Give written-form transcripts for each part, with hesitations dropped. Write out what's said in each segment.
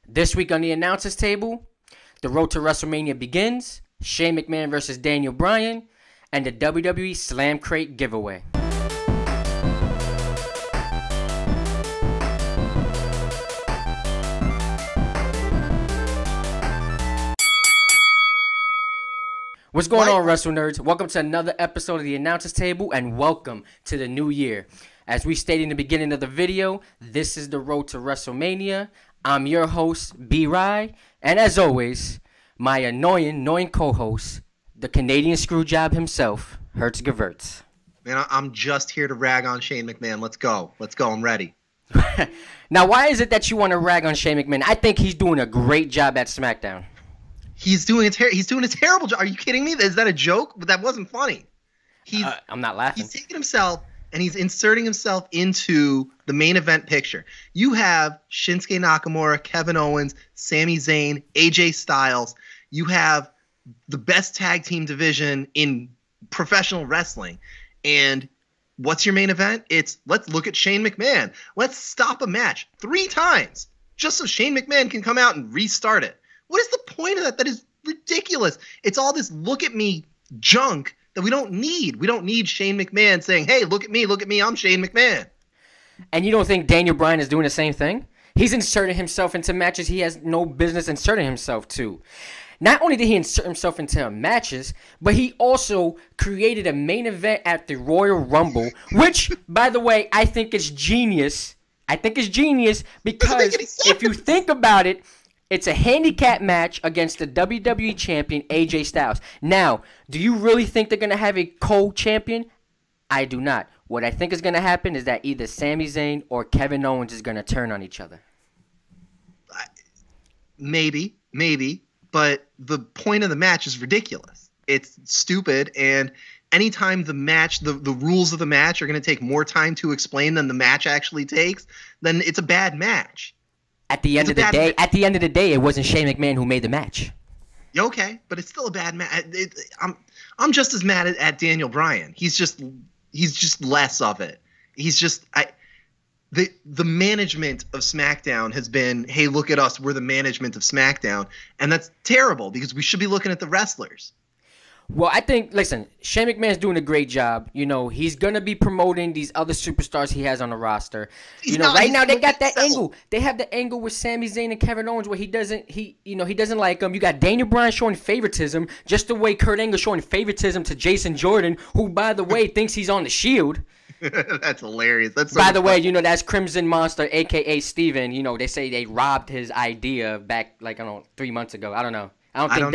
This week on the announcers table, the road to WrestleMania begins, Shane McMahon versus Daniel Bryan, and the WWE Slam Crate giveaway. What's going on, Wrestle Nerds? Welcome to another episode of the announcers table, and welcome to the new year. As we stated in the beginning of the video, this is the road to WrestleMania. I'm your host, B-Rye, and as always, my annoying co-host, the Canadian Screwjob himself, Hertz Gewurz. Man, I'm just here to rag on Shane McMahon. Let's go. I'm ready. Now, why is it that you want to rag on Shane McMahon? I think he's doing a great job at SmackDown. He's doing a terrible job. Are you kidding me? Is that a joke? That wasn't funny. I'm not laughing. He's taking himself and he's inserting himself into the main event picture. You have Shinsuke Nakamura, Kevin Owens, Sami Zayn, AJ Styles. You have the best tag team division in professional wrestling. And what's your main event? It's let's look at Shane McMahon. Let's stop a match 3 times just so Shane McMahon can come out and restart it. What is the point of that? That is ridiculous. It's all this look at me junk that we don't need. We don't need Shane McMahon saying, hey, look at me, I'm Shane McMahon. And you don't think Daniel Bryan is doing the same thing? He's inserting himself into matches he has no business inserting himself to. Not only did he insert himself into matches, but he also created a main event at the Royal Rumble, which, by the way, I think is genius. Because if you think about it, it's a handicap match against the WWE champion, AJ Styles. Now, do you really think they're going to have a co-champion? I do not. What I think is going to happen is that either Sami Zayn or Kevin Owens is going to turn on each other. Maybe. But the point of the match is ridiculous. It's stupid, and anytime the match, the rules of the match are going to take more time to explain than the match actually takes, then it's a bad match. At the end of the day, it wasn't Shane McMahon who made the match. Okay, but it's still a bad match. I'm just as mad at Daniel Bryan. He's just less of it. The management of SmackDown has been, hey, look at us, we're the management of SmackDown, and that's terrible because we should be looking at the wrestlers. Well, I think, listen, Shane McMahon's doing a great job. You know, he's going to be promoting these other superstars he has on the roster. Right now they got that angle. They have the angle with Sami Zayn and Kevin Owens where he doesn't like them. You got Daniel Bryan showing favoritism, just the way Kurt Angle showing favoritism to Jason Jordan, who, by the way, thinks he's on the Shield. That's hilarious. By the way, that's Crimson Monster, a.k.a. Steven. They say they robbed his idea back, 3 months ago. I don't know. I don't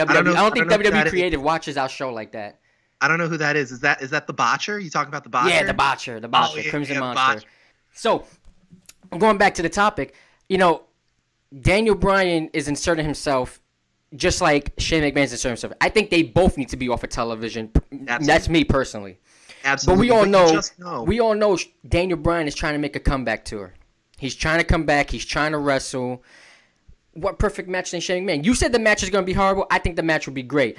think WWE Creative watches our show like that. I don't know who that is. Is that the Botcher? You talking about the Botcher? Yeah, the Botcher, Crimson Monster. Botcher. So, going back to the topic, Daniel Bryan is inserting himself just like Shane McMahon's inserting himself. I think they both need to be off of television. Absolutely. That's me personally. Absolutely. But we all know Daniel Bryan is trying to make a comeback tour. He's trying to come back. He's trying to wrestle. What perfect match than Shane McMahon? You said the match is going to be horrible. I think the match will be great.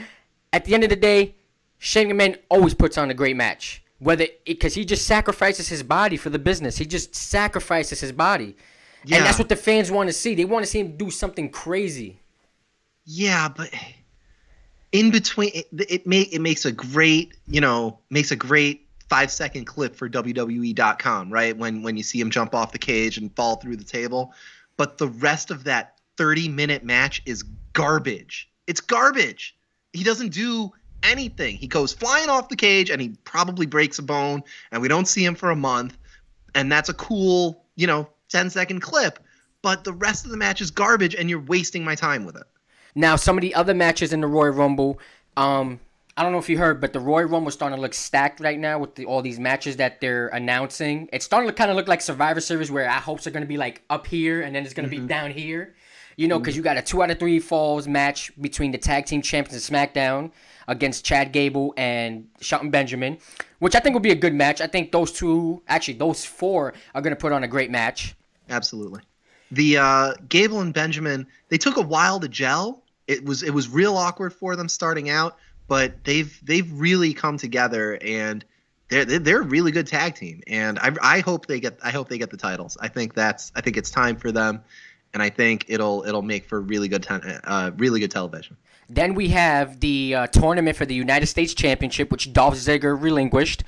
At the end of the day, Shane McMahon always puts on a great match. Because he just sacrifices his body for the business. He just sacrifices his body. Yeah. And that's what the fans want to see. They want to see him do something crazy. Yeah, but in between, it makes a great 5-second clip for WWE.com, right? When you see him jump off the cage and fall through the table. But the rest of that 30-minute match is garbage. It's garbage. He doesn't do anything. He goes flying off the cage and he probably breaks a bone and we don't see him for a month. And that's a cool, 10-second clip. But the rest of the match is garbage and you're wasting my time with it. Now, some of the other matches in the Royal Rumble, I don't know if you heard, but the Royal Rumble is starting to look stacked right now with all these matches that they're announcing. It's starting to kind of look like Survivor Series where our hopes are going to be up here and then it's going to be down here. Because you got a 2 out of 3 falls match between the tag team champions of SmackDown against Chad Gable and Shelton Benjamin, which I think will be a good match. I think those 4 are going to put on a great match. Absolutely. The Gable and Benjamin, they took a while to gel. It was real awkward for them starting out, but they've really come together and they're a really good tag team. And I hope they get the titles. I think it's time for them. and I think it'll make for really good television. Then we have the tournament for the United States Championship, which Dolph Ziggler relinquished.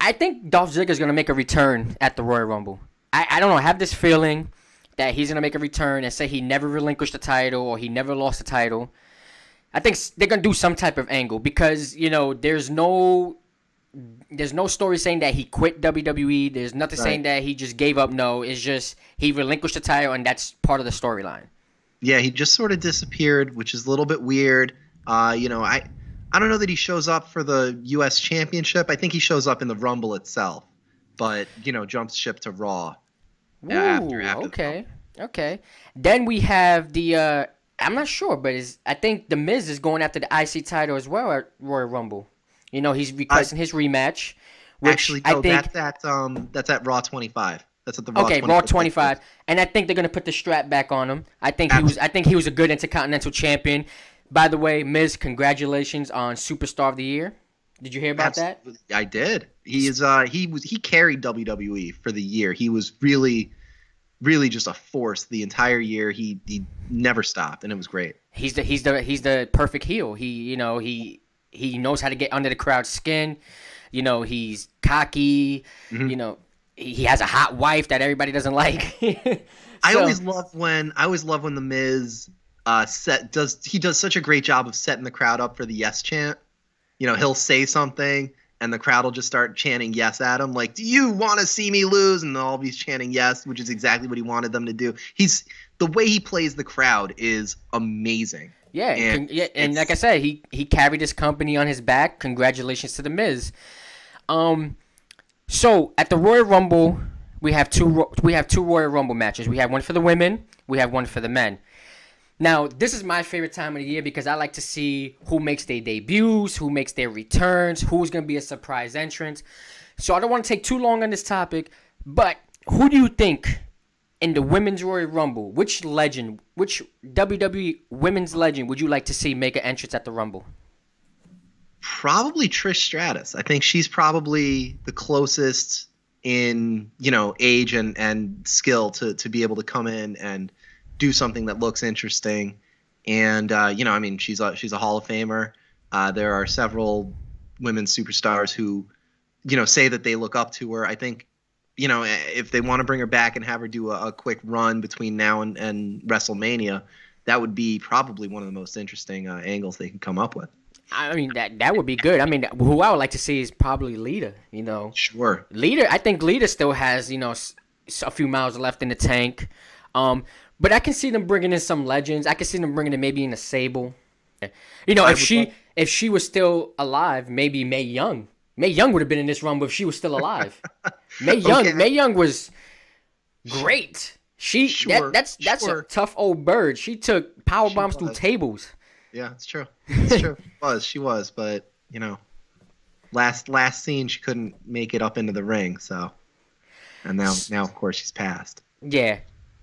I think Dolph Ziggler is going to make a return at the Royal Rumble. I don't know. I have this feeling that he's going to make a return and say he never relinquished the title or he never lost the title. I think they're going to do some type of angle because, there's no story saying that he quit WWE. There's nothing saying that he just gave up. No, it's just he relinquished the title, and that's part of the storyline. Yeah, he just sort of disappeared, which is a little bit weird. I don't know that he shows up for the U.S. Championship. I think he shows up in the Rumble itself, but jumps ship to Raw. Ooh, after okay. Then we have the I'm not sure, but I think the Miz is going after the IC title as well at Royal Rumble. He's requesting his rematch. Which actually, no, that's at Raw 25. That's at the Raw 25. Raw 25, and I think they're gonna put the strap back on him. I think he was a good Intercontinental Champion. By the way, Miz, congratulations on Superstar of the Year. Did you hear about that? I did. He carried WWE for the year. He was really, really just a force the entire year. He never stopped, and it was great. He's the perfect heel. He knows how to get under the crowd's skin. He's cocky. Mm-hmm. He has a hot wife that everybody doesn't like. I always love when the Miz does such a great job of setting the crowd up for the yes chant. He'll say something and the crowd will just start chanting yes at him, like, "Do you want to see me lose?" And they'll all be chanting yes, which is exactly what he wanted them to do. The way he plays the crowd is amazing. Yeah, and like I said, he carried his company on his back. Congratulations to the Miz. So at the Royal Rumble, we have two Royal Rumble matches. We have one for the women. We have one for the men. Now, this is my favorite time of the year because I like to see who makes their debuts, who makes their returns, who's going to be a surprise entrant. So I don't want to take too long on this topic, but who do you think in the Women's Royal Rumble, which WWE Women's legend would you like to see make an entrance at the Rumble? Probably Trish Stratus. I think she's probably the closest in, age and skill to be able to come in and do something that looks interesting. And, she's a Hall of Famer. There are several women's superstars who, say that they look up to her. I think, if they want to bring her back and have her do a quick run between now and WrestleMania, that would be probably one of the most interesting angles they can come up with. I mean, that would be good. I mean, who I would like to see is probably Lita, Sure. I think Lita still has, a few miles left in the tank. But I can see them bringing in some legends. I can see them bringing in maybe in a Sable. If she was still alive, maybe Mae Young. Mae Young would have been in this Rumble if she was still alive. Mae Young was great. That's a tough old bird. She took power bombs through tables. Yeah, it's true. It's true. She was, but last scene she couldn't make it up into the ring. So, and now of course she's passed. Yeah,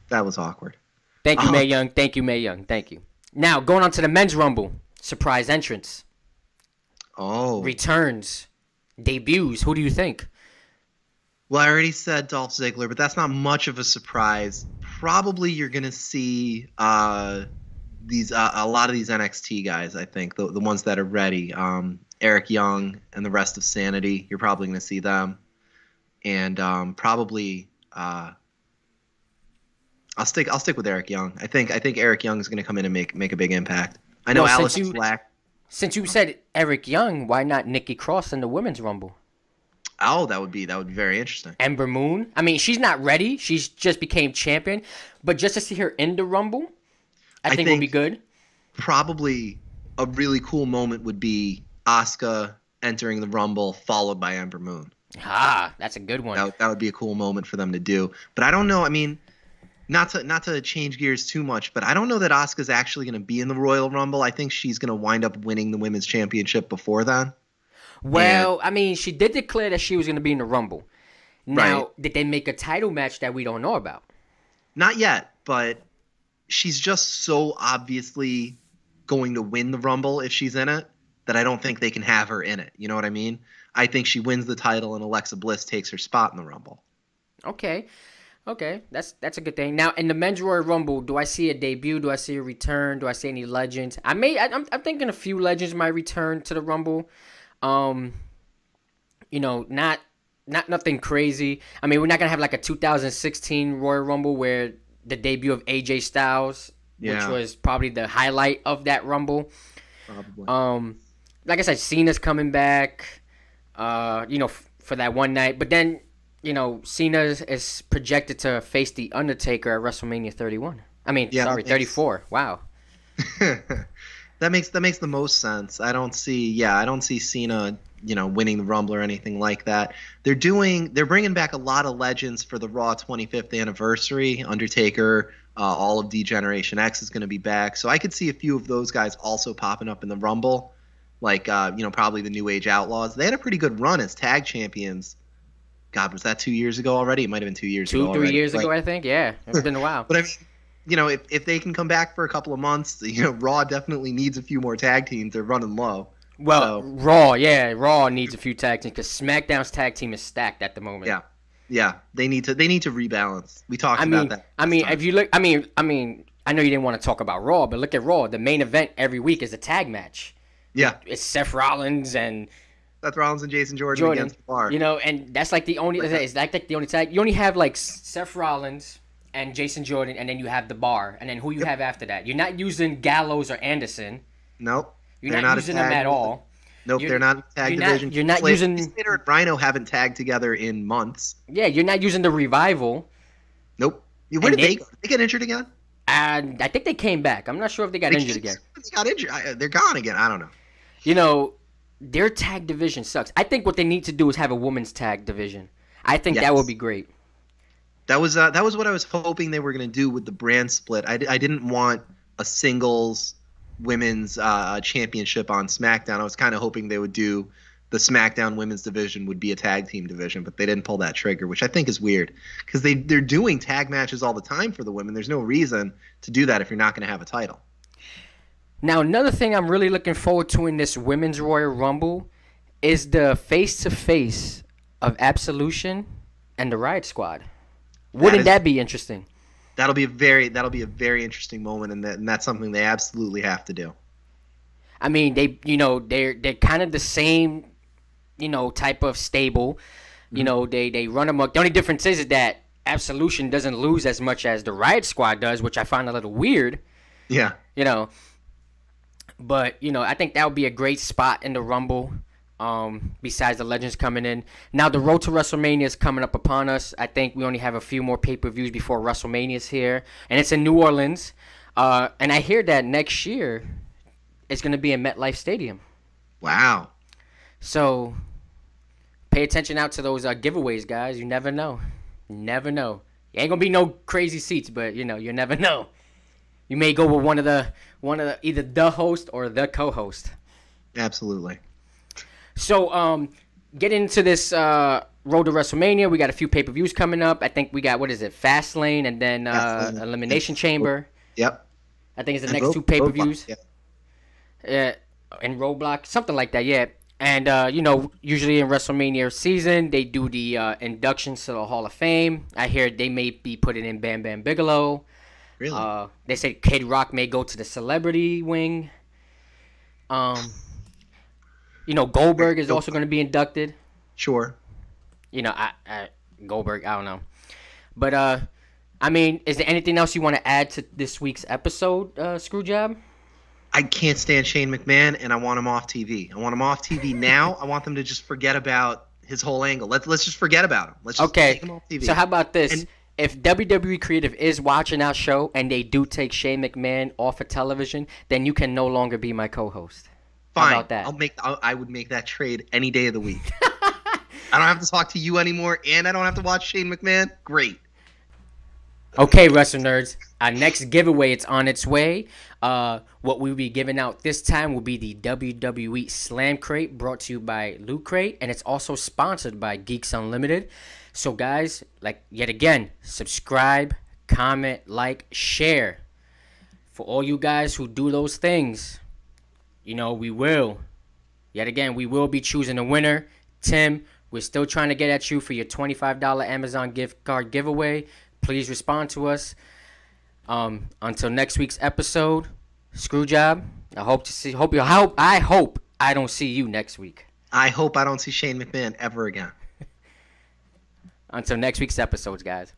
that was awkward. Thank you, Mae Young. Thank you, Mae Young. Thank you. Now going on to the men's Rumble, surprise entrance. Oh, returns, debuts. Who do you think? Well, I already said Dolph Ziggler, but that's not much of a surprise. Probably you're gonna see a lot of these NXT guys. I think the ones that are ready. Eric Young and the rest of Sanity. You're probably gonna see them, and probably. I'll stick with Eric Young. I think Eric Young is gonna come in and make a big impact. I know Alistair Black. Since you said Eric Young, why not Nikki Cross in the Women's Rumble? Oh, that would be very interesting. Ember Moon. I mean, she's not ready. She's just became champion, but just to see her in the Rumble, I think would be good. Probably a really cool moment would be Asuka entering the Rumble, followed by Ember Moon. That's a good one. That would be a cool moment for them to do. But I don't know. I mean, not to change gears too much, but I don't know that Asuka's actually going to be in the Royal Rumble. I think she's going to wind up winning the Women's Championship before then. Well, I mean, she did declare that she was going to be in the Rumble. Now, Did they make a title match that we don't know about? Not yet, but she's just so obviously going to win the Rumble if she's in it that I don't think they can have her in it. You know what I mean? I think she wins the title and Alexa Bliss takes her spot in the Rumble. Okay. Okay, that's a good thing. Now in the men's Royal Rumble, do I see a debut? Do I see a return? Do I see any legends? I'm thinking a few legends might return to the Rumble. Not nothing crazy. I mean, we're not gonna have like a 2016 Royal Rumble where the debut of AJ Styles, which was probably the highlight of that Rumble. Probably. Like I said, Cena's coming back. For that one night, but then. Cena is projected to face The Undertaker at WrestleMania 31. 34. Wow. That makes the most sense. I don't see Cena, winning the Rumble or anything like that. They're bringing back a lot of legends for the Raw 25th anniversary. Undertaker, all of D-Generation X is going to be back. So I could see a few of those guys also popping up in the Rumble, like probably the New Age Outlaws. They had a pretty good run as tag champions. God, was that 2 years ago already? It might have been 2 years ago. 3 years ago, I think. Yeah, it's been a while. But I mean, if they can come back for a couple of months, Raw definitely needs a few more tag teams. They're running low. Well, Raw needs a few tag teams because SmackDown's tag team is stacked at the moment. Yeah, they need to rebalance. We talked about that. If you look, I know you didn't want to talk about Raw, but look at Raw. The main event every week is a tag match. Yeah, it's Seth Rollins and Jason Jordan against the Bar. And that's like the only. Is that like the only tag? You only have like Seth Rollins and Jason Jordan, and then you have the Bar, and then who you have after that? You're not using Gallows or Anderson. Nope. You're not using them at all. Nope, they're not in the tag division. You're not using. Slater and Rhino haven't tagged together in months. Yeah, you're not using the Revival. Nope. Where did they go? Did they get injured again? I think they came back. I'm not sure if they got injured again. They got injured. They're gone again. I don't know. Their tag division sucks. I think what they need to do is have a women's tag division. I think that would be great. That was what I was hoping they were going to do with the brand split. I didn't want a singles women's championship on SmackDown. I was kind of hoping they would do the SmackDown women's division would be a tag team division, but they didn't pull that trigger, which I think is weird because they're doing tag matches all the time for the women. There's no reason to do that if you're not going to have a title. Now, another thing I'm really looking forward to in this Women's Royal Rumble is the face-to-face of Absolution and the Riot Squad. Wouldn't that be interesting? That'll be a very interesting moment, and that's something they absolutely have to do. I mean, they're kind of the same, type of stable. They run amok. The only difference is that Absolution doesn't lose as much as the Riot Squad does, which I find a little weird. Yeah. But, I think that would be a great spot in the Rumble, besides the legends coming in. Now, the road to WrestleMania is coming up upon us. I think we only have a few more pay-per-views before WrestleMania is here. And it's in New Orleans. And I hear that next year it's going to be in MetLife Stadium. Wow. So, pay attention out to those giveaways, guys. You never know. You never know. Ain't going to be no crazy seats, but, you never know. You may go with one of the either the host or the co-host. Absolutely. So, get into this road to WrestleMania. We got a few pay-per-views coming up. I think we got Fastlane and then Elimination Chamber. Yep. I think it's the next two pay-per-views. Yeah. And Roadblock, something like that. Yeah. And usually in WrestleMania season, they do the inductions to the Hall of Fame. I hear they may be putting in Bam Bam Bigelow. Really? They said Kid Rock may go to the celebrity wing. Goldberg is also going to be inducted. Sure. Goldberg, I don't know. But, is there anything else you want to add to this week's episode, Screwjob? I can't stand Shane McMahon, and I want him off TV. I want him off TV now. I want them to just forget about his whole angle. Let's just forget about him. Let's just take him off TV. So how about this? If WWE Creative is watching our show and they do take Shane McMahon off of television, then you can no longer be my co-host. Fine. How about that? I would make that trade any day of the week. I don't have to talk to you anymore, and I don't have to watch Shane McMahon. Great. Okay, Wrestling Nerds. Our next giveaway, it's on its way. What we'll be giving out this time will be the WWE Slam Crate, brought to you by Loot Crate, and it's also sponsored by Geeks Unlimited. So, guys, yet again, subscribe, comment, like, share. For all you guys who do those things, we will be choosing a winner. Tim, we're still trying to get at you for your $25 Amazon gift card giveaway. Please respond to us. Until next week's episode, screw job. I hope I don't see you next week. I hope I don't see Shane McMahon ever again. Until next week's episodes, guys.